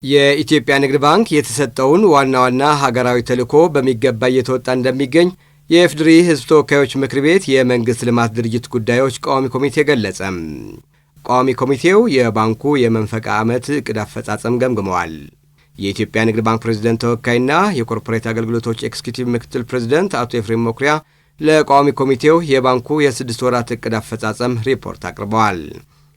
የኢትዮጵያ ንግድ ባንክ የተሰጠውን ዋና ሀገራዊ ተልዕኮ በሚገባ እየተወጣ እንደሚገኝ የኢፌዴሪ ሕዝብ ተወካዮች ምክር ቤት የመንግስት ልማት ድርጅት ጉዳዮች ቋሚ ኮሚቴ ገለጸ። ቋሚ ኮሚቴው የባንኩ የመንፈቅ ዓመት ዕቅድ አፈጻጸም ገምግመዋል። የኢትዮጵያ ንግድ ባንክ ፕሬዝዳንት ተወካይና የኮርፖሬት አገልግሎቶች ኤክስኪዩቲቭ ምክትል ፕሬዝዳንት አቶ ኤፍሬም መኩሪያ ለቋሚ ኮሚቴው የባንኩ የ6 ወራት ዕቅድ አፈጻጸም ሪፖርት አቅርበዋል።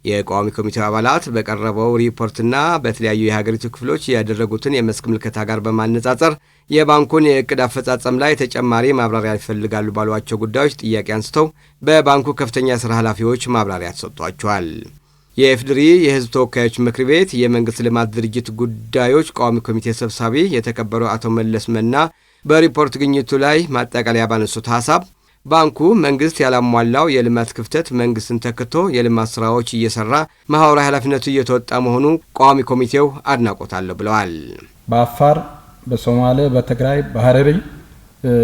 የቋሚ ኮሚቴው አባላት በቀረበው ሪፖርትና በተለያዩ የሀገሪቱ ክፍሎች ያደረጉትን የመስክ ምልከታ ጋር በማነጻጸር የባንኩን የዕቅድ አፈጻጸም ላይ ተጨማሪ ማብራሪያ ይፈልጋሉ ባሏቸው ጉዳዮች ጥያቄ አንስተው በባንኩ ከፍተኛ የሥራ ኃላፊዎች ማብራሪያ ተሰጥቷቸዋል። የኢፌዴሪ የሕዝብ ተወካዮች ምክር ቤት የመንግስት ልማት ድርጅት ጉዳዮች ቋሚ ኮሚቴ ሰብሳቢ የተከበሩ አቶ መለስ መና በሪፖርት ግኝቱ ላይ ማጠቃለያ ባነሱት ሐሳብ ባንኩ መንግስት ያላሟላው የልማት ክፍተት መንግስትን ተክቶ የልማት ስራዎች እየሰራ ማህበራዊ ኃላፊነቱ እየተወጣ መሆኑ ቋሚ ኮሚቴው አድናቆት አለው ብለዋል። በአፋር፣ በሶማሌ፣ በትግራይ፣ በሐረሪ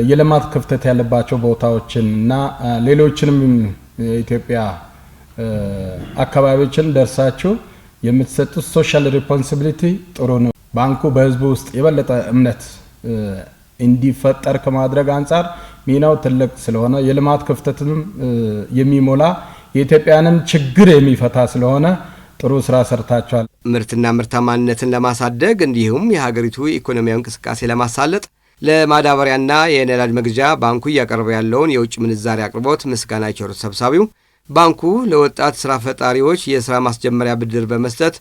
የልማት ክፍተት ያለባቸው ቦታዎችን እና ሌሎችንም የኢትዮጵያ አካባቢዎችን ደርሳችሁ የምትሰጡት ሶሻል ሪስፖንሲቢሊቲ ጥሩ ነው። ባንኩ በህዝቡ ውስጥ የበለጠ እምነት እንዲፈጠር ከማድረግ አንጻር ሚናው ትልቅ ስለሆነ የልማት ክፍተትንም የሚሞላ የኢትዮጵያንም ችግር የሚፈታ ስለሆነ ጥሩ ስራ ሰርታችኋል። ምርትና ምርታማነትን ለማሳደግ እንዲሁም የሀገሪቱ ኢኮኖሚያዊ እንቅስቃሴ ለማሳለጥ ለማዳበሪያና የነዳጅ መግዣ ባንኩ እያቀረበ ያለውን የውጭ ምንዛሪ አቅርቦት ምስጋና የቸሩት ሰብሳቢው ባንኩ ለወጣት ስራ ፈጣሪዎች የስራ ማስጀመሪያ ብድር በመስጠት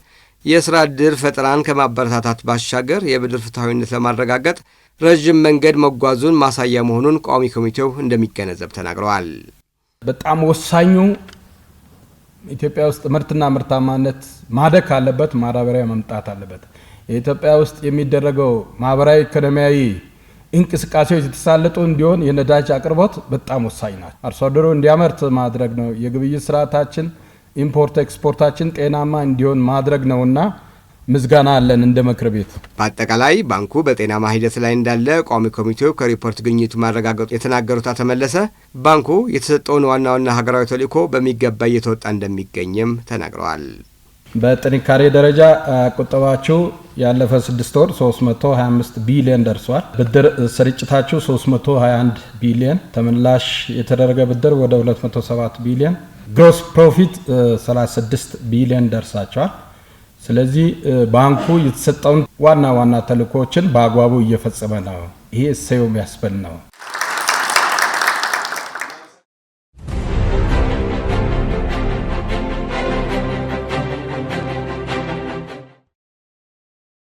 የስራ ዕድል ፈጠራን ከማበረታታት ባሻገር የብድር ፍትሐዊነት ለማረጋገጥ ረጅም መንገድ መጓዙን ማሳያ መሆኑን ቋሚ ኮሚቴው እንደሚገነዘብ ተናግረዋል። በጣም ወሳኙ ኢትዮጵያ ውስጥ ምርትና ምርታማነት ማደግ ካለበት ማዳበሪያ መምጣት አለበት። የኢትዮጵያ ውስጥ የሚደረገው ማህበራዊ ኢኮኖሚያዊ እንቅስቃሴዎች የተሳለጡ እንዲሆን የነዳጅ አቅርቦት በጣም ወሳኝ ናቸው። አርሶ አደሩ እንዲያመርት ማድረግ ነው። የግብይት ስርዓታችን ኢምፖርት ኤክስፖርታችን ጤናማ እንዲሆን ማድረግ ነውና ምስጋና አለን እንደ ምክር ቤት። በአጠቃላይ ባንኩ በጤናማ ሂደት ላይ እንዳለ ቋሚ ኮሚቴው ከሪፖርት ግኝቱ ማረጋገጡ የተናገሩት አቶ መለሰ ባንኩ የተሰጠውን ዋና ሀገራዊ ተልዕኮ በሚገባ እየተወጣ እንደሚገኝም ተናግረዋል። በጥንካሬ ደረጃ ቁጠባችሁ ያለፈ 6 ወር 325 ቢሊዮን ደርሷል። ብድር ስርጭታችሁ 321 ቢሊዮን፣ ተመላሽ የተደረገ ብድር ወደ 207 ቢሊዮን፣ ግሮስ ፕሮፊት 36 ቢሊዮን ደርሳቸዋል። ስለዚህ ባንኩ የተሰጠውን ዋና ተልዕኮችን በአግባቡ እየፈጸመ ነው። ይሄ እሰየው የሚያስብል ነው።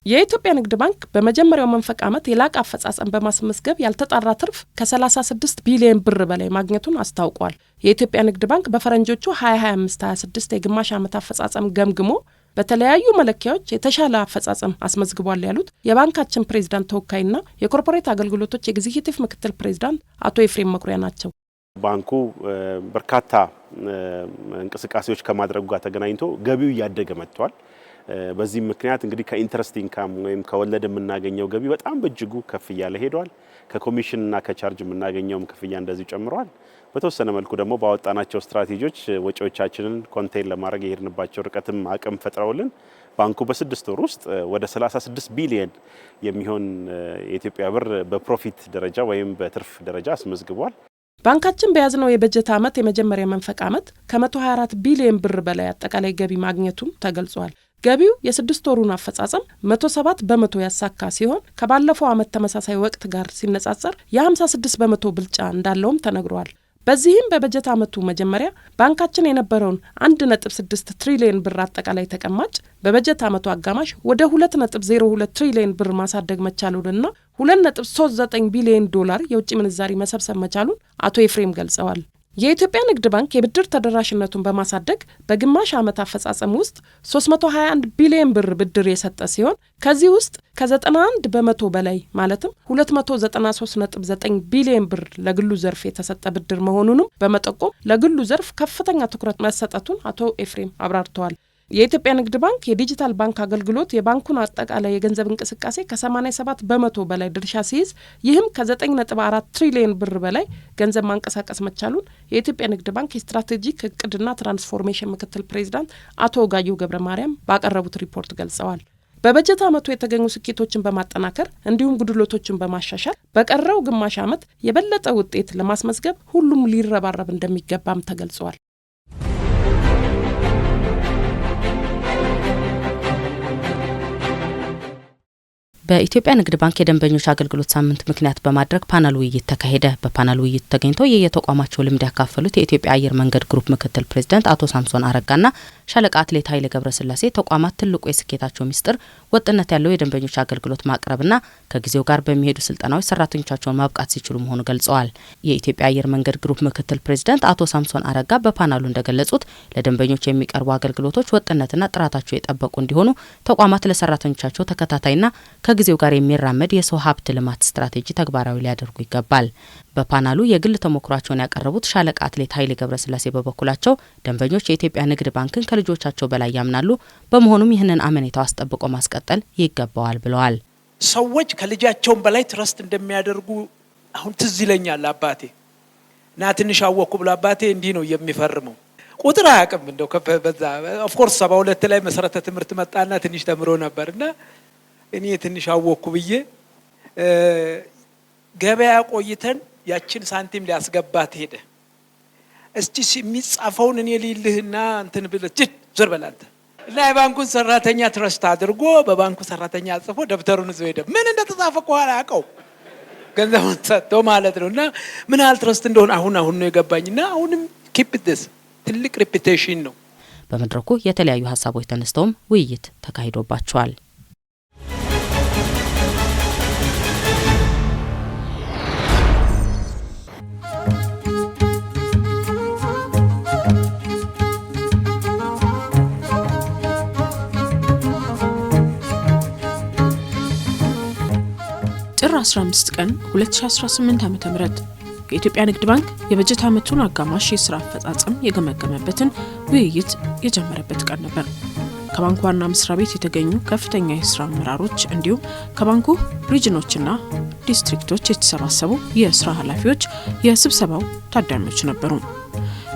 የኢትዮጵያ ንግድ ባንክ በመጀመሪያው መንፈቅ ዓመት የላቀ አፈጻጸም በማስመዝገብ ያልተጣራ ትርፍ ከ36 ቢሊዮን ብር በላይ ማግኘቱን አስታውቋል። የኢትዮጵያ ንግድ ባንክ በፈረንጆቹ 2025-26 የግማሽ ዓመት አፈጻጸም ገምግሞ በተለያዩ መለኪያዎች የተሻለ አፈጻጸም አስመዝግቧል ያሉት የባንካችን ፕሬዝዳንት ተወካይና የኮርፖሬት አገልግሎቶች ኤግዚኪዩቲቭ ምክትል ፕሬዝዳንት አቶ ኤፍሬም መኩሪያ ናቸው። ባንኩ በርካታ እንቅስቃሴዎች ከማድረጉ ጋር ተገናኝቶ ገቢው እያደገ መጥቷል። በዚህ ምክንያት እንግዲህ ከኢንተረስት ኢንካም ወይም ከወለድ የምናገኘው ገቢ በጣም በእጅጉ ከፍ እያለ ሄዷል። ከኮሚሽንና ከቻርጅ የምናገኘውም ክፍያ እንደዚህ ጨምሯል። በተወሰነ መልኩ ደግሞ ባወጣናቸው ስትራቴጂዎች ወጪዎቻችንን ኮንቴን ለማድረግ የሄድንባቸው ርቀትም አቅም ፈጥረውልን ባንኩ በ6 ወር ውስጥ ወደ 36 ቢሊዮን የሚሆን የኢትዮጵያ ብር በፕሮፊት ደረጃ ወይም በትርፍ ደረጃ አስመዝግቧል። ባንካችን በያዝነው የበጀት ዓመት የመጀመሪያ መንፈቅ ዓመት ከ124 ቢሊዮን ብር በላይ አጠቃላይ ገቢ ማግኘቱም ተገልጿል። ገቢው የ6 ወሩን አፈጻጸም 107 በመቶ ያሳካ ሲሆን ከባለፈው ዓመት ተመሳሳይ ወቅት ጋር ሲነጻጸር የ56 በመቶ ብልጫ እንዳለውም ተነግሯል። በዚህም በበጀት ዓመቱ መጀመሪያ ባንካችን የነበረውን 1.6 ትሪሊዮን ብር አጠቃላይ ተቀማጭ በበጀት ዓመቱ አጋማሽ ወደ 2.02 ትሪሊዮን ብር ማሳደግ መቻሉንና 2.39 ቢሊዮን ዶላር የውጭ ምንዛሪ መሰብሰብ መቻሉን አቶ ኤፍሬም ገልጸዋል። የኢትዮጵያ ንግድ ባንክ የብድር ተደራሽነቱን በማሳደግ በግማሽ ዓመት አፈጻጸም ውስጥ 321 ቢሊዮን ብር ብድር የሰጠ ሲሆን ከዚህ ውስጥ ከ91 በመቶ በላይ ማለትም 293.9 ቢሊዮን ብር ለግሉ ዘርፍ የተሰጠ ብድር መሆኑንም በመጠቆም ለግሉ ዘርፍ ከፍተኛ ትኩረት መሰጠቱን አቶ ኤፍሬም አብራርተዋል። የኢትዮጵያ ንግድ ባንክ የዲጂታል ባንክ አገልግሎት የባንኩን አጠቃላይ የገንዘብ እንቅስቃሴ ከ87 በመቶ በላይ ድርሻ ሲይዝ ይህም ከ9.4 ትሪሊዮን ብር በላይ ገንዘብ ማንቀሳቀስ መቻሉን የኢትዮጵያ ንግድ ባንክ የስትራቴጂክ እቅድና ትራንስፎርሜሽን ምክትል ፕሬዝዳንት አቶ ጋዩ ገብረ ማርያም ባቀረቡት ሪፖርት ገልጸዋል። በበጀት ዓመቱ የተገኙ ስኬቶችን በማጠናከር እንዲሁም ጉድለቶችን በማሻሻል በቀረው ግማሽ ዓመት የበለጠ ውጤት ለማስመዝገብ ሁሉም ሊረባረብ እንደሚገባም ተገልጿል። በኢትዮጵያ ንግድ ባንክ የደንበኞች አገልግሎት ሳምንት ምክንያት በማድረግ ፓናል ውይይት ተካሄደ። በፓናል ውይይት ተገኝተው የየተቋማቸው ልምድ ያካፈሉት የኢትዮጵያ አየር መንገድ ግሩፕ ምክትል ፕሬዝዳንት አቶ ሳምሶን አረጋና ሻለቃ አትሌት ኃይሌ ገብረስላሴ ተቋማት ትልቁ የስኬታቸው ሚስጥር ወጥነት ያለው የደንበኞች አገልግሎት ማቅረብና ከጊዜው ጋር በሚሄዱ ስልጠናዎች ሰራተኞቻቸውን ማብቃት ሲችሉ መሆኑ ገልጸዋል። የኢትዮጵያ አየር መንገድ ግሩፕ ምክትል ፕሬዝዳንት አቶ ሳምሶን አረጋ በፓናሉ እንደገለጹት ለደንበኞች የሚቀርቡ አገልግሎቶች ወጥነትና ጥራታቸው የጠበቁ እንዲሆኑ ተቋማት ለሰራተኞቻቸው ተከታታይና ከጊዜው ጋር የሚራመድ የሰው ሀብት ልማት ስትራቴጂ ተግባራዊ ሊያደርጉ ይገባል። በፓናሉ የግል ተሞክሯቸውን ያቀረቡት ሻለቃ አትሌት ኃይሌ ገብረስላሴ በበኩላቸው ደንበኞች የኢትዮጵያ ንግድ ባንክን ከልጆቻቸው በላይ ያምናሉ፣ በመሆኑም ይህንን አመኔታው አስጠብቆ ማስቀጠል ይገባዋል ብለዋል። ሰዎች ከልጃቸውን በላይ ትረስት እንደሚያደርጉ አሁን ትዝ ይለኛል። አባቴ ና ትንሽ አወኩ ብሎ አባቴ እንዲህ ነው የሚፈርመው። ቁጥር አያውቅም እንደው በዛ ኦፍ ኮርስ 72 ላይ መሰረተ ትምህርት መጣና ትንሽ ተምሮ ነበርና እኔ ትንሽ አወኩ ብዬ ገበያ ቆይተን ያችን ሳንቲም ሊያስገባት ሄደ። እስቲ የሚጻፈውን እኔ ሊልህና እንትን ብለህ ዞር በላንተ እና የባንኩን ሰራተኛ ትረስት አድርጎ በባንኩ ሰራተኛ ጽፎ ደብተሩን ይዞ ሄደ። ምን እንደተጻፈ ቆኋላ ያውቀው ገንዘቡን ሰጥቶ ማለት ነውና ምን ያህል ትረስት እንደሆነ አሁን ነው የገባኝና አሁንም ኪፕ ዲስ ትልቅ ሬፑቴሽን ነው። በመድረኩ የተለያዩ ሀሳቦች ተነስተውም ውይይት ተካሂዶባቸዋል። ጥር 15 ቀን 2018 ዓ.ም የኢትዮጵያ ንግድ ባንክ የበጀት ዓመቱን አጋማሽ የስራ አፈጻጸም የገመገመበትን ውይይት የጀመረበት ቀን ነበር። ከባንኩ ዋና መስሪያ ቤት የተገኙ ከፍተኛ የስራ አመራሮች እንዲሁም ከባንኩ ሪጅኖችና ዲስትሪክቶች የተሰባሰቡ የስራ ኃላፊዎች የስብሰባው ታዳሚዎች ነበሩ።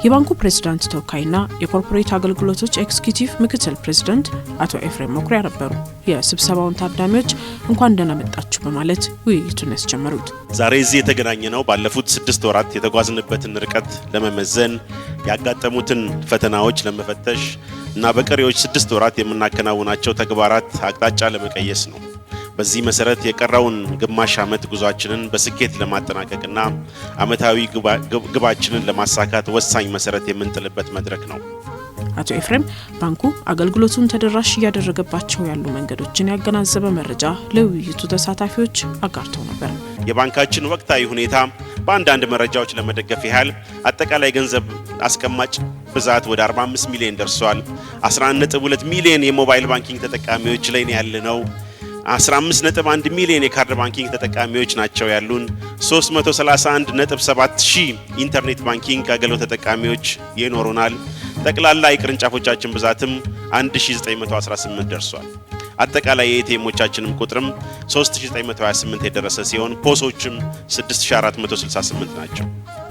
የባንኩ ፕሬዝዳንት ተወካይና የኮርፖሬት አገልግሎቶች ኤክስኪዩቲቭ ምክትል ፕሬዝዳንት አቶ ኤፍሬም መኩሪያ ነበሩ የስብሰባውን ታዳሚዎች እንኳን ደህና መጣችሁ በማለት ውይይቱን ያስጀመሩት። ዛሬ እዚህ የተገናኘነው ባለፉት 6 ወራት የተጓዝንበትን ርቀት ለመመዘን ያጋጠሙትን ፈተናዎች ለመፈተሽ እና በቀሪዎች 6 ወራት የምናከናውናቸው ተግባራት አቅጣጫ ለመቀየስ ነው። በዚህ መሰረት የቀረውን ግማሽ ዓመት ጉዟችንን በስኬት ለማጠናቀቅና ዓመታዊ ግባችንን ለማሳካት ወሳኝ መሰረት የምንጥልበት መድረክ ነው። አቶ ኤፍሬም ባንኩ አገልግሎቱን ተደራሽ እያደረገባቸው ያሉ መንገዶችን ያገናዘበ መረጃ ለውይይቱ ተሳታፊዎች አጋርተው ነበር። የባንካችን ወቅታዊ ሁኔታ በአንዳንድ መረጃዎች ለመደገፍ ያህል አጠቃላይ ገንዘብ አስቀማጭ ብዛት ወደ 45 ሚሊዮን ደርሷል። 11.2 ሚሊዮን የሞባይል ባንኪንግ ተጠቃሚዎች ላይ ያለነው 15.1 ሚሊዮን የካርድ ባንኪንግ ተጠቃሚዎች ናቸው ያሉን። 331.7 ሺህ ኢንተርኔት ባንኪንግ አገልግሎት ተጠቃሚዎች ይኖሩናል። ጠቅላላ የቅርንጫፎቻችን ብዛትም 1918 ደርሷል። አጠቃላይ የኤቲኤሞቻችንም ቁጥርም 3928 የደረሰ ሲሆን ፖሶችም 6468 ናቸው።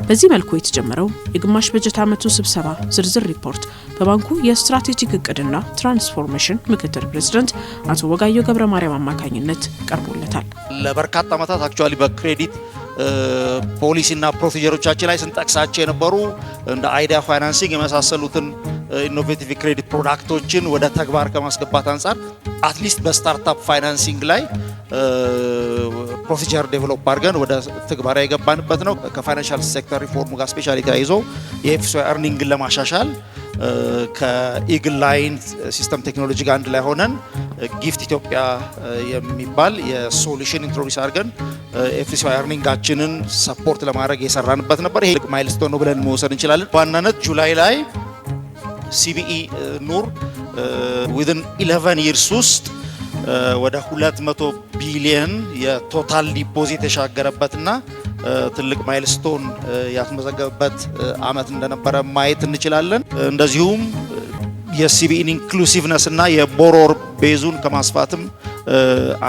በዚህ መልኩ የተጀመረው የግማሽ በጀት ዓመቱ ስብሰባ ዝርዝር ሪፖርት በባንኩ የስትራቴጂክ እቅድና ትራንስፎርሜሽን ምክትል ፕሬዝዳንት አቶ ወጋየሁ ገብረ ማርያም አማካኝነት ቀርቦለታል። ለበርካታ ዓመታት አክቹአሊ በክሬዲት ፖሊሲና ፕሮሲጀሮቻችን ላይ ስንጠቅሳቸው የነበሩ እንደ አይዲያ ፋይናንሲንግ የመሳሰሉትን ኢኖቬቲቭ ክሬዲት ፕሮዳክቶችን ወደ ተግባር ከማስገባት አንጻር አትሊስት በስታርታፕ ፋይናንሲንግ ላይ ፕሮሲጀር ዴቨሎፕ አድርገን ወደ ትግበራ የገባንበት ነው። ከፋይናንሻል ሴክተር ሪፎርሙ ጋር ስፔሻሊ ተያይዞ የኤፍኤስዋይ ኤርኒንግን ለማሻሻል ከኢግል ላይን ሲስተም ቴክኖሎጂ ጋር አንድ ላይ ሆነን ጊፍት ኢትዮጵያ የሚባል የሶሉሽን ኢንትሮዲዩስ አድርገን ኤፍኤስዋይ ኤርኒንጋችንን ሰፖርት ለማድረግ የሰራንበት ነበር። ይሄ ማይልስቶን ነው ብለን መውሰድ እንችላለን። በዋናነት ጁላይ ላይ ሲቢኢ ኑር within 11 years ውስጥ ወደ 200 ቢሊዮን የቶታል ዲፖዚት የሻገረበትና ትልቅ ማይልስቶን ያስመዘገበበት አመት እንደነበረ ማየት እንችላለን። እንደዚሁም የሲቢኢን ኢንክሉሲቭነስ እና የቦሮር ቤዙን ከማስፋትም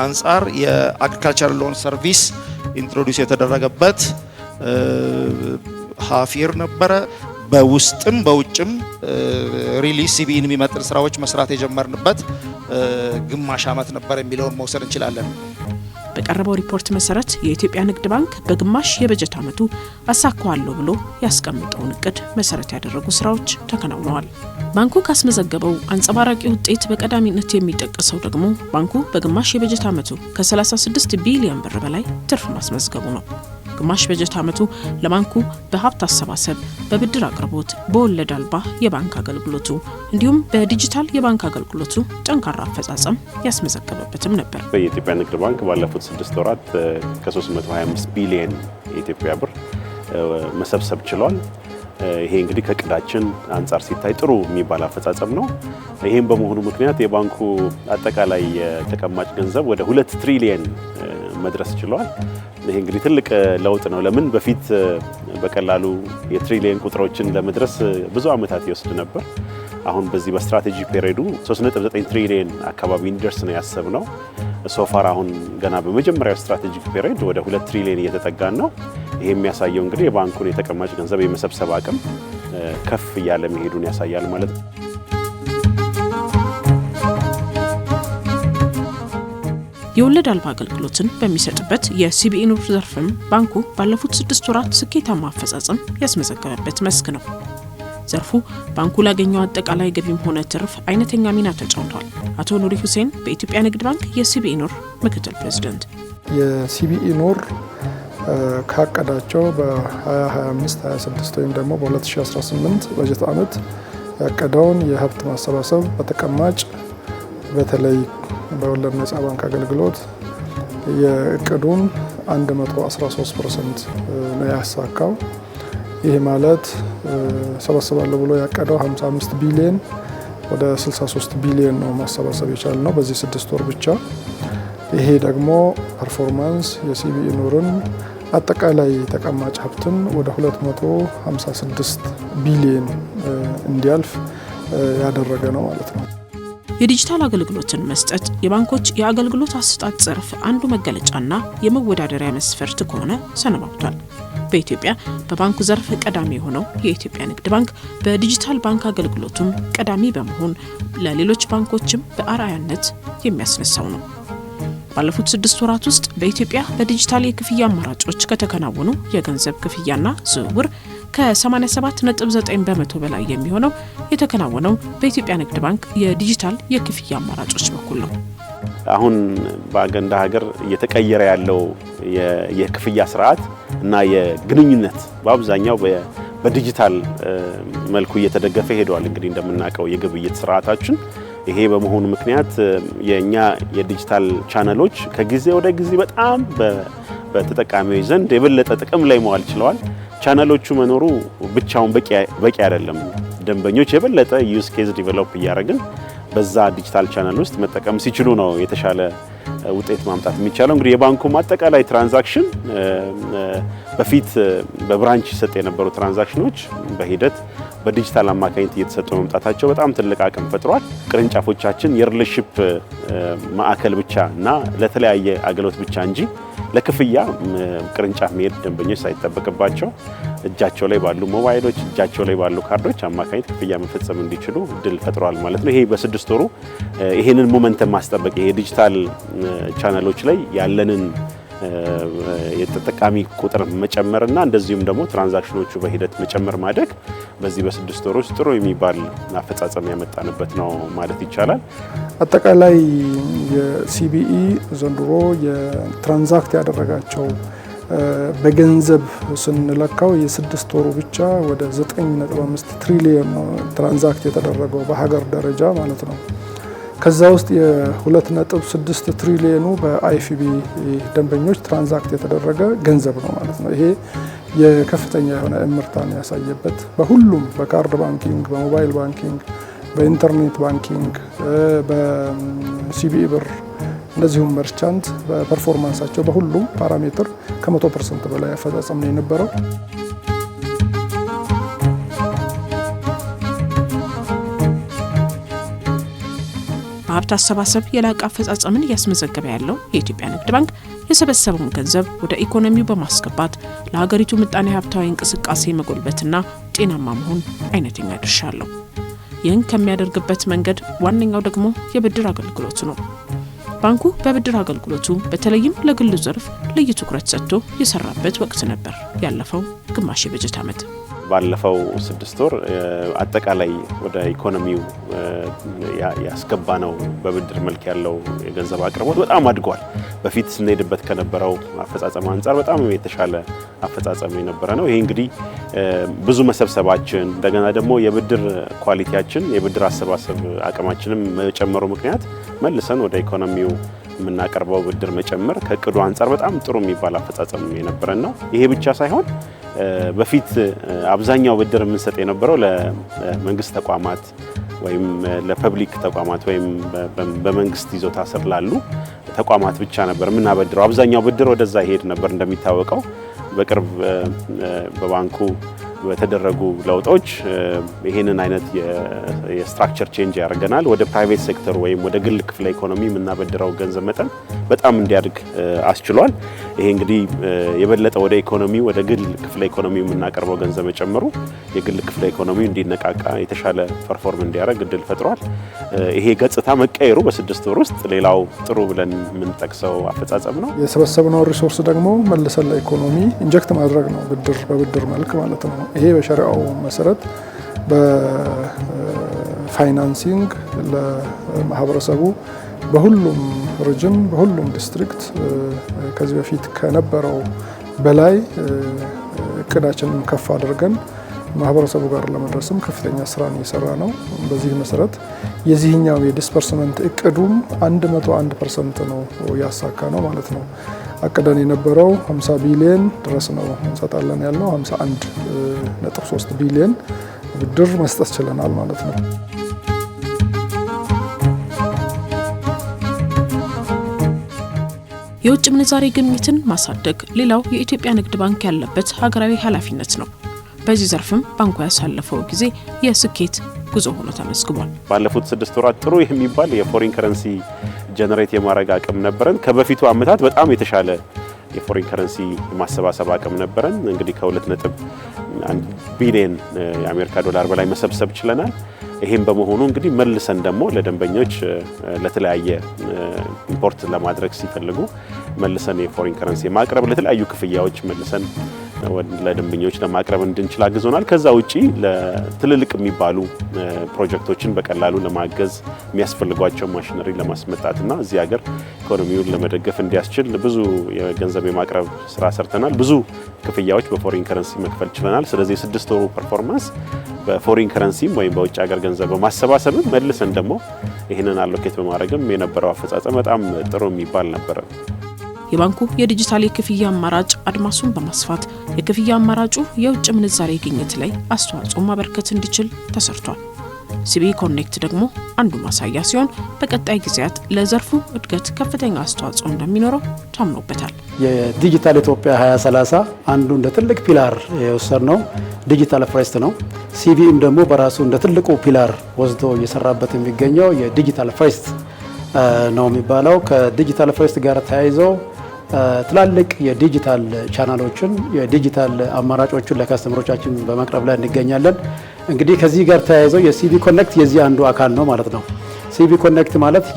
አንጻር የአግሪካልቸር ሎን ሰርቪስ ኢንትሮዲዩስ የተደረገበት ሀፊር ነበረ። በውስጥም በውጭም ሪሊ ሲቢኢን የሚመጥን ስራዎች መስራት የጀመርንበት ግማሽ ዓመት ነበር የሚለውን መውሰድ እንችላለን። በቀረበው ሪፖርት መሰረት የኢትዮጵያ ንግድ ባንክ በግማሽ የበጀት ዓመቱ አሳካዋለሁ ብሎ ያስቀምጠውን እቅድ መሰረት ያደረጉ ስራዎች ተከናውነዋል። ባንኩ ካስመዘገበው አንጸባራቂ ውጤት በቀዳሚነት የሚጠቀሰው ደግሞ ባንኩ በግማሽ የበጀት ዓመቱ ከ36 ቢሊዮን ብር በላይ ትርፍ ማስመዝገቡ ነው። ግማሽ በጀት ዓመቱ ለባንኩ በሀብት አሰባሰብ፣ በብድር አቅርቦት፣ በወለድ አልባ የባንክ አገልግሎቱ እንዲሁም በዲጂታል የባንክ አገልግሎቱ ጠንካራ አፈጻጸም ያስመዘገበበትም ነበር። የኢትዮጵያ ንግድ ባንክ ባለፉት 6 ወራት ከ325 ቢሊዮን የኢትዮጵያ ብር መሰብሰብ ችሏል። ይሄ እንግዲህ ከቅዳችን አንጻር ሲታይ ጥሩ የሚባል አፈጻጸም ነው። ይሄም በመሆኑ ምክንያት የባንኩ አጠቃላይ ተቀማጭ ገንዘብ ወደ 2 ትሪሊየን መድረስ ችሏል። ይሄ እንግዲህ ትልቅ ለውጥ ነው። ለምን በፊት በቀላሉ የትሪሊየን ቁጥሮችን ለመድረስ ብዙ ዓመታት ይወስድ ነበር። አሁን በዚህ በስትራቴጂ ፔሪዮዱ 3.9 ትሪሊየን አካባቢ እንዲደርስ ነው ያሰብነው። ሶፋር አሁን ገና በመጀመሪያው ስትራቴጂክ ፔሪዮድ ወደ 2 ትሪሊየን እየተጠጋን ነው። ይሄ የሚያሳየው እንግዲህ የባንኩን የተቀማጭ ገንዘብ የመሰብሰብ አቅም ከፍ እያለ መሄዱን ያሳያል ማለት ነው። የወለድ አልባ አገልግሎትን በሚሰጥበት የሲቢኢ ኑር ዘርፍም ባንኩ ባለፉት 6 ወራት ስኬታማ አፈጻጸም ያስመዘገበበት መስክ ነው። ዘርፉ ባንኩ ላገኘው አጠቃላይ ገቢም ሆነ ትርፍ አይነተኛ ሚና ተጫውቷል። አቶ ኑሪ ሁሴን በኢትዮጵያ ንግድ ባንክ የሲቢኢ ኑር ምክትል ፕሬዝዳንት፣ የሲቢኢ ኑር ካቀዳቸው በ2025-26 ወይም ደግሞ በ2018 በጀት ዓመት ያቀደውን የሀብት ማሰባሰብ በተቀማጭ በተለይ በወለድ ነጻ ባንክ አገልግሎት የእቅዱን 113% ነው ያሳካው። ይሄ ማለት ሰበስባለሁ ብሎ ያቀደው 55 ቢሊዮን ወደ 63 ቢሊዮን ነው ማሰባሰብ የቻልነው በዚህ 6 ወር ብቻ። ይሄ ደግሞ ፐርፎርማንስ የሲቢኢ ኑርን አጠቃላይ ተቀማጭ ሀብትን ወደ 256 ቢሊዮን እንዲያልፍ ያደረገ ነው ማለት ነው። የዲጂታል አገልግሎትን መስጠት የባንኮች የአገልግሎት አሰጣጥ ዘርፍ አንዱ መገለጫና የመወዳደሪያ መስፈርት ከሆነ ሰነባብቷል። በኢትዮጵያ በባንኩ ዘርፍ ቀዳሚ የሆነው የኢትዮጵያ ንግድ ባንክ በዲጂታል ባንክ አገልግሎቱም ቀዳሚ በመሆን ለሌሎች ባንኮችም በአርአያነት የሚያስነሳው ነው። ባለፉት 6 ወራት ውስጥ በኢትዮጵያ በዲጂታል የክፍያ አማራጮች ከተከናወኑ የገንዘብ ክፍያና ዝውውር ከ87.9 በመቶ በላይ የሚሆነው የተከናወነው በኢትዮጵያ ንግድ ባንክ የዲጂታል የክፍያ አማራጮች በኩል ነው። አሁን በአገንዳ ሀገር እየተቀየረ ያለው የክፍያ ስርዓት እና የግንኙነት በአብዛኛው በዲጂታል መልኩ እየተደገፈ ሄዷል። እንግዲህ እንደምናውቀው የግብይት ስርዓታችን ይሄ በመሆኑ ምክንያት የኛ የዲጂታል ቻናሎች ከጊዜ ወደ ጊዜ በጣም በተጠቃሚዎች ዘንድ የበለጠ ጥቅም ላይ መዋል ችለዋል። ቻናሎቹ መኖሩ ብቻውን በቂ አይደለም። ደንበኞች የበለጠ ዩዝ ኬዝ ዲቨሎፕ እያደረግን በዛ ዲጂታል ቻናል ውስጥ መጠቀም ሲችሉ ነው የተሻለ ውጤት ማምጣት የሚቻለው። እንግዲህ የባንኩም አጠቃላይ ትራንዛክሽን በፊት በብራንች ይሰጥ የነበሩ ትራንዛክሽኖች በሂደት በዲጂታል አማካኝነት እየተሰጡ መምጣታቸው በጣም ትልቅ አቅም ፈጥሯል። ቅርንጫፎቻችን የሪሌሽንሺፕ ማዕከል ብቻ እና ለተለያየ አገልግሎት ብቻ እንጂ ለክፍያ ቅርንጫፍ መሄድ ደንበኞች ሳይጠበቅባቸው እጃቸው ላይ ባሉ ሞባይሎች፣ እጃቸው ላይ ባሉ ካርዶች አማካኝነት ክፍያ መፈጸም እንዲችሉ እድል ፈጥሯል ማለት ነው። ይሄ በ6 ወሩ ይሄንን ሞመንተም ማስጠበቅ ይሄ ዲጂታል ቻናሎች ላይ ያለንን የተጠቃሚ ቁጥር መጨመርና እንደዚሁም ደግሞ ትራንዛክሽኖቹ በሂደት መጨመር ማድረግ በዚህ በ6 ወር ውስጥ ጥሩ የሚባል አፈጻጸም ያመጣንበት ነው ማለት ይቻላል። አጠቃላይ የሲቢኢ ዘንድሮ የትራንዛክት ያደረጋቸው በገንዘብ ስንለካው የ6 ወሩ ብቻ ወደ 9.5 ትሪሊዮን ነው ትራንዛክት የተደረገው በሀገር ደረጃ ማለት ነው። ከዛ ውስጥ የ2.6 ትሪሊዮኑ በአይኤፍቢ ደንበኞች ትራንዛክት የተደረገ ገንዘብ ነው ማለት ነው። ይሄ የከፍተኛ የሆነ እምርታን ያሳየበት በሁሉም በካርድ ባንኪንግ፣ በሞባይል ባንኪንግ፣ በኢንተርኔት ባንኪንግ፣ በሲቢኢ ብር እንደዚሁም መርቻንት በፐርፎርማንሳቸው በሁሉም ፓራሜትር ከ100% በላይ አፈጻጸም ነው የነበረው። በሀብት አሰባሰብ የላቀ አፈጻጸምን እያስመዘገበ ያለው የኢትዮጵያ ንግድ ባንክ የሰበሰበውን ገንዘብ ወደ ኢኮኖሚው በማስገባት ለሀገሪቱ ምጣኔ ሀብታዊ እንቅስቃሴ መጎልበትና ጤናማ መሆን አይነተኛ ድርሻ አለው። ይህን ከሚያደርግበት መንገድ ዋነኛው ደግሞ የብድር አገልግሎቱ ነው። ባንኩ በብድር አገልግሎቱ በተለይም ለግሉ ዘርፍ ልዩ ትኩረት ሰጥቶ የሰራበት ወቅት ነበር ያለፈው ግማሽ የበጀት ዓመት። ባለፈው 6 ወር አጠቃላይ ወደ ኢኮኖሚው ያስገባነው በብድር መልክ ያለው የገንዘብ አቅርቦት በጣም አድጓል። በፊት ስንሄድበት ከነበረው አፈጻጸም አንፃር በጣም የተሻለ አፈጻጸም የነበረ ነው። ይሄ እንግዲህ ብዙ መሰብሰባችን እንደገና ደግሞ የብድር ኳሊቲያችን የብድር አሰባሰብ አቅማችንም መጨመሩ ምክንያት መልሰን ወደ ኢኮኖሚው የምናቀርበው ብድር መጨመር ከእቅዱ አንፃር በጣም ጥሩ የሚባል አፈጻጸም የነበረን ነው። ይሄ ብቻ ሳይሆን በፊት አብዛኛው ብድር የምንሰጥ የነበረው ለመንግስት ተቋማት ወይም ለፐብሊክ ተቋማት ወይም በመንግስት ይዞታ ስር ላሉ ተቋማት ብቻ ነበር የምናበድረው። አብዛኛው ብድር ወደዛ ይሄድ ነበር። እንደሚታወቀው በቅርብ በባንኩ በተደረጉ ለውጦች ይሄንን አይነት የስትራክቸር ቼንጅ ያደርገናል። ወደ ፕራይቬት ሴክተር ወይም ወደ ግል ክፍለ ኢኮኖሚ የምናበድረው ገንዘብ መጠን በጣም እንዲያድግ አስችሏል። ይሄ እንግዲህ የበለጠ ወደ ኢኮኖሚ ወደ ግል ክፍለ ኢኮኖሚ የምናቀርበው ገንዘብ መጨመሩ የግል ክፍለ ኢኮኖሚ እንዲነቃቃ የተሻለ ፐርፎርም እንዲያደርግ እድል ፈጥሯል። ይሄ ገጽታ መቀየሩ በ6 ወር ውስጥ ሌላው ጥሩ ብለን የምንጠቅሰው አፈጻጸም ነው። የሰበሰብነው ሪሶርስ ደግሞ መልሰን ለኢኮኖሚ ኢንጀክት ማድረግ ነው፣ በብድር መልክ ማለት ነው። ይሄ በሸሪዓው መሰረት በፋይናንሲንግ ለማህበረሰቡ በሁሉም ሪጅን በሁሉም ዲስትሪክት ከዚህ በፊት ከነበረው በላይ እቅዳችንን ከፍ አድርገን ማህበረሰቡ ጋር ለመድረስም ከፍተኛ ስራን እየሰራ ነው። በዚህ መሰረት የዚህኛው የዲስፐርስመንት እቅዱም 101% ነው ያሳካ ነው ማለት ነው። አቅደን የነበረው 50 ቢሊዮን ድረስ ነው እንሰጣለን ያለው 51.3 ቢሊዮን ብድር መስጠት ችለናል ማለት ነው። የውጭ ምንዛሬ ግኝትን ማሳደግ ሌላው የኢትዮጵያ ንግድ ባንክ ያለበት ሀገራዊ ኃላፊነት ነው። በዚህ ዘርፍም ባንኩ ያሳለፈው ጊዜ የስኬት ጉዞ ሆኖ ተመዝግቧል። ባለፉት 6 ወራት ጥሩ የሚባል የፎሪን ከረንሲ ጀነሬት የማድረግ አቅም ነበረን። ከበፊቱ ዓመታት በጣም የተሻለ የፎሪን ከረንሲ ማሰባሰብ አቅም ነበረን። እንግዲህ ከ2.1 ቢሊዮን የአሜሪካ ዶላር በላይ መሰብሰብ ችለናል። ይሄም በመሆኑ እንግዲህ መልሰን ደግሞ ለደንበኞች ለተለያየ ኢምፖርት ለማድረግ ሲፈልጉ መልሰን የፎሪን ከረንሲ ማቅረብ ለተለያዩ ክፍያዎች መልሰን ለደንበኞች ለማቅረብ እንድንችል አግዞናል። ከዛ ውጪ ለትልልቅ የሚባሉ ፕሮጀክቶችን በቀላሉ ለማገዝ የሚያስፈልጓቸው ማሽነሪ ለማስመጣትና እዚህ ሀገር ኢኮኖሚውን ለመደገፍ እንዲያስችል ብዙ የገንዘብ የማቅረብ ስራ ሰርተናል። ብዙ ክፍያዎች በፎሪን ከረንሲ መክፈል ችለናል። ስለዚህ የ6 ወሩ ፐርፎርማንስ በፎሪን ከረንሲም ወይም በውጭ ሀገር ገንዘብ በማሰባሰብም መልሰን ደግሞ ይህንን አሎኬት በማድረግም የነበረው አፈጻጸም በጣም ጥሩ የሚባል ነበረ። የባንኩ የዲጂታል የክፍያ አማራጭ አድማሱን በማስፋት የክፍያ አማራጩ የውጭ ምንዛሬ ግኝት ላይ አስተዋጽኦ ማበርከት እንዲችል ተሰርቷል። ሲቢኢ ኮኔክት ደግሞ አንዱ ማሳያ ሲሆን በቀጣይ ጊዜያት ለዘርፉ እድገት ከፍተኛ አስተዋጽኦ እንደሚኖረው ታምኖበታል። የዲጂታል ኢትዮጵያ 2030 አንዱ እንደ ትልቅ ፒላር የወሰድነው ዲጂታል ፈርስት ነው። ሲቢኢም ደግሞ በራሱ እንደ ትልቁ ፒላር ወስዶ እየሰራበት የሚገኘው የዲጂታል ፈርስት ነው የሚባለው። ከዲጂታል ፈርስት ጋር ተያይዞ ትላልቅ የዲጂታል ቻናሎችን የዲጂታል አማራጮችን ለካስተመሮቻችን በማቅረብ ላይ እንገኛለን። እንግዲህ ከዚህ ጋር ተያይዘው የሲቢኢ ኮኔክት የዚህ አንዱ አካል ነው ማለት ነው። ሲቢኢ ኮኔክት ማለት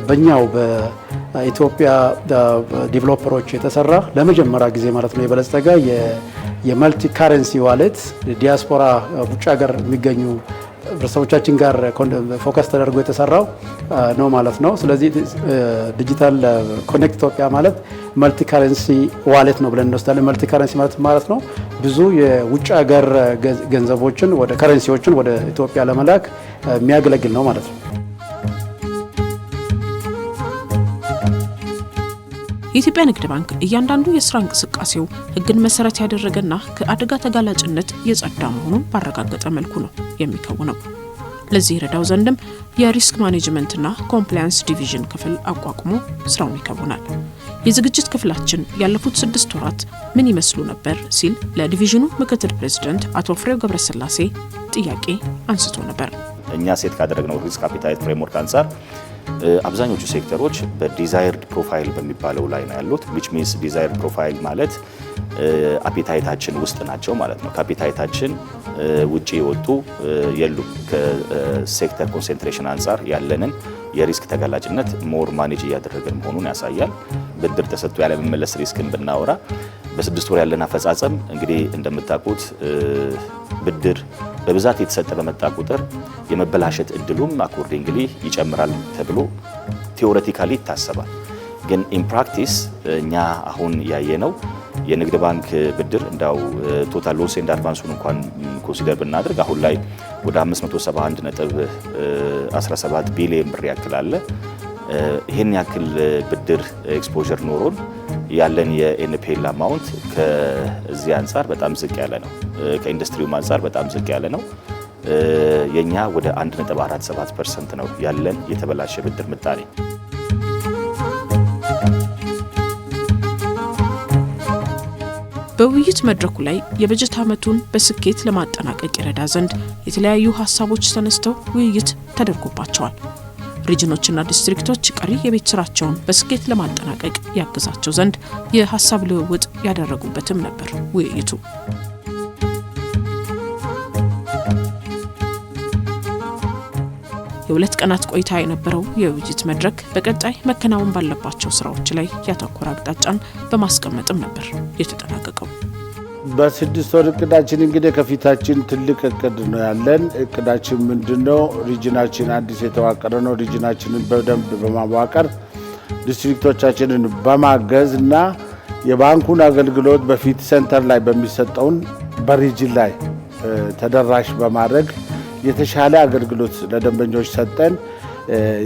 በእኛው በኢትዮጵያ ዲቨሎፐሮች የተሰራ ለመጀመሪያ ጊዜ ማለት ነው የበለጸገ የመልቲ ካረንሲ ዋሌት ዲያስፖራ ውጭ ሀገር የሚገኙ ህብረተሰቦቻችን ጋር ፎከስ ተደርጎ የተሰራው ነው ማለት ነው። ስለዚህ ዲጂታል ኮኔክት ኢትዮጵያ ማለት መልቲ ካረንሲ ዋሌት ነው ብለን እንወስዳለን። መልቲ ካረንሲ ማለት ነው ብዙ የውጭ ሀገር ገንዘቦችን ወደ ከረንሲዎችን ወደ ኢትዮጵያ ለመላክ የሚያገለግል ነው ማለት ነው። የኢትዮጵያ ንግድ ባንክ እያንዳንዱ የስራ እንቅስቃሴው ህግን መሰረት ያደረገና ከአደጋ ተጋላጭነት የጸዳ መሆኑን ባረጋገጠ መልኩ ነው የሚከውነው። ለዚህ ረዳው ዘንድም የሪስክ ማኔጅመንትና ኮምፕላያንስ ዲቪዥን ክፍል አቋቁሞ ስራውን ይከውናል። የዝግጅት ክፍላችን ያለፉት 6 ወራት ምን ይመስሉ ነበር ሲል ለዲቪዥኑ ምክትል ፕሬዝዳንት አቶ ፍሬው ገብረስላሴ ጥያቄ አንስቶ ነበር። እኛ ሴት ካደረግነው ሪስክ አፒታይት ፍሬምወርክ አንፃር አብዛኞቹ ሴክተሮች በዲዛይርድ ፕሮፋይል በሚባለው ላይ ነው ያሉት። which means ዲዛይርድ ፕሮፋይል ማለት አፒታይታችን ውስጥ ናቸው ማለት ነው። ከአፒታይታችን ውጪ የወጡ የሉም። ከሴክተር ኮንሰንትሬሽን አንጻር ያለንን የሪስክ ተጋላጭነት ሞር ማኔጅ እያደረገን መሆኑን ያሳያል። ብድር ተሰጥቶ ያለመመለስ ሪስክን ብናወራ በ6 ወር ያለን አፈጻጸም እንግዲህ እንደምታውቁት ብድር በብዛት የተሰጠ በመጣ ቁጥር የመበላሸት እድሉም አኮርዲንግሊ ይጨምራል ተብሎ ቲዮሬቲካሊ ይታሰባል። ግን ኢን ፕራክቲስ እኛ አሁን ያየነው የንግድ ባንክ ብድር እንዳው ቶታል ሎስ ኤንድ አድቫንሱን እንኳን ኮንሲደር ብናደርግ አሁን ላይ ወደ 571.17 ቢሊዮን ብር ያክል አለ። ይህን ያክል ብድር ኤክስፖዠር ኖሮን ያለን የኤንፒኤል አማውንት ከዚህ አንጻር በጣም ዝቅ ያለ ነው። ከኢንዱስትሪውም አንጻር በጣም ዝቅ ያለ ነው። የኛ ወደ 1.47% ነው ያለን የተበላሸ ብድር ምጣኔ። በውይይት መድረኩ ላይ የበጀት ዓመቱን በስኬት ለማጠናቀቅ ይረዳ ዘንድ የተለያዩ ሀሳቦች ተነስተው ውይይት ተደርጎባቸዋል። ሪጅኖችና ዲስትሪክቶች ቀሪ የቤት ስራቸውን በስኬት ለማጠናቀቅ ያግዛቸው ዘንድ የሀሳብ ልውውጥ ያደረጉበትም ነበር ውይይቱ። የ2 ቀናት ቆይታ የነበረው የውይይት መድረክ በቀጣይ መከናወን ባለባቸው ስራዎች ላይ ያተኮረ አቅጣጫን በማስቀመጥም ነበር የተጠናቀቀው። በ6 ወር እቅዳችን እንግዲህ ከፊታችን ትልቅ እቅድ ነው ያለን። እቅዳችን ምንድነው? ሪጅናችን አዲስ የተዋቀረ ነው። ሪጅናችንን በደንብ በማዋቀር ዲስትሪክቶቻችንን በማገዝ እና የባንኩን አገልግሎት በፊት ሴንተር ላይ በሚሰጠውን በሪጅን ላይ ተደራሽ በማድረግ የተሻለ አገልግሎት ለደንበኞች ሰጠን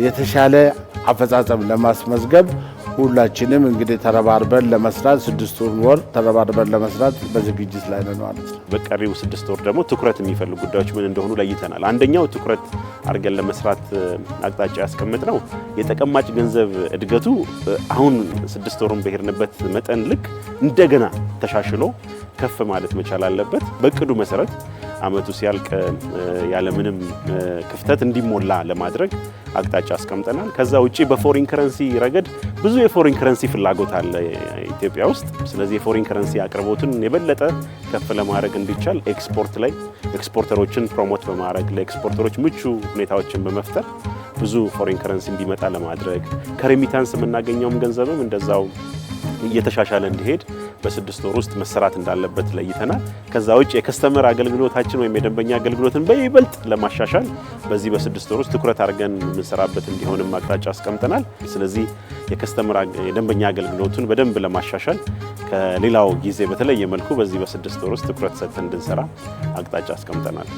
የተሻለ አፈጻጸም ለማስመዝገብ ሁላችንም እንግዲህ ተረባርበን ለመስራት 6 ወር ተረባርበን ለመስራት በዝግጅት ላይ ነን ማለት ነው። በቀሪው 6 ወር ደግሞ ትኩረት የሚፈልጉ ጉዳዮች ምን እንደሆኑ ለይተናል። አንደኛው ትኩረት አድርገን ለመስራት አቅጣጫ ያስቀምጥነው የተቀማጭ ገንዘብ እድገቱ አሁን 6 ወሩን በሄድንበት መጠን ልክ እንደገና ተሻሽሎ ከፍ ማለት መቻል አለበት። በእቅዱ መሰረት አመቱ ሲያልቅ ያለምንም ክፍተት እንዲሞላ ለማድረግ አቅጣጫ አስቀምጠናል። ከዛ ውጪ በፎሪን ከረንሲ ረገድ ብዙ የፎሪን ከረንሲ ፍላጎት አለ ኢትዮጵያ ውስጥ። ስለዚህ የፎሪን ከረንሲ አቅርቦትን የበለጠ ከፍ ለማድረግ እንዲቻል ኤክስፖርት ላይ ኤክስፖርተሮችን ፕሮሞት በማድረግ ለኤክስፖርተሮች ምቹ ሁኔታዎችን በመፍጠር ብዙ ፎሪን ከረንሲ እንዲመጣ ለማድረግ ከሬሚታንስ የምናገኘውም ገንዘብም እንደዛው እየተሻሻለ እንዲሄድ በ6 ወር ውስጥ መሰራት እንዳለበት ለይተናል። ከዛ ውጭ የከስተመር አገልግሎታችን ወይም የደንበኛ አገልግሎትን በይበልጥ ለማሻሻል በዚህ በ6 ወር ውስጥ ትኩረት አድርገን የምንሰራበት እንዲሆንም አቅጣጫ አስቀምጠናል። ስለዚህ የደንበኛ አገልግሎቱን በደንብ ለማሻሻል ከሌላው ጊዜ በተለየ መልኩ በዚህ በ6 ወር ውስጥ ትኩረት ሰጥተን እንድንሰራ አቅጣጫ አስቀምጠናል።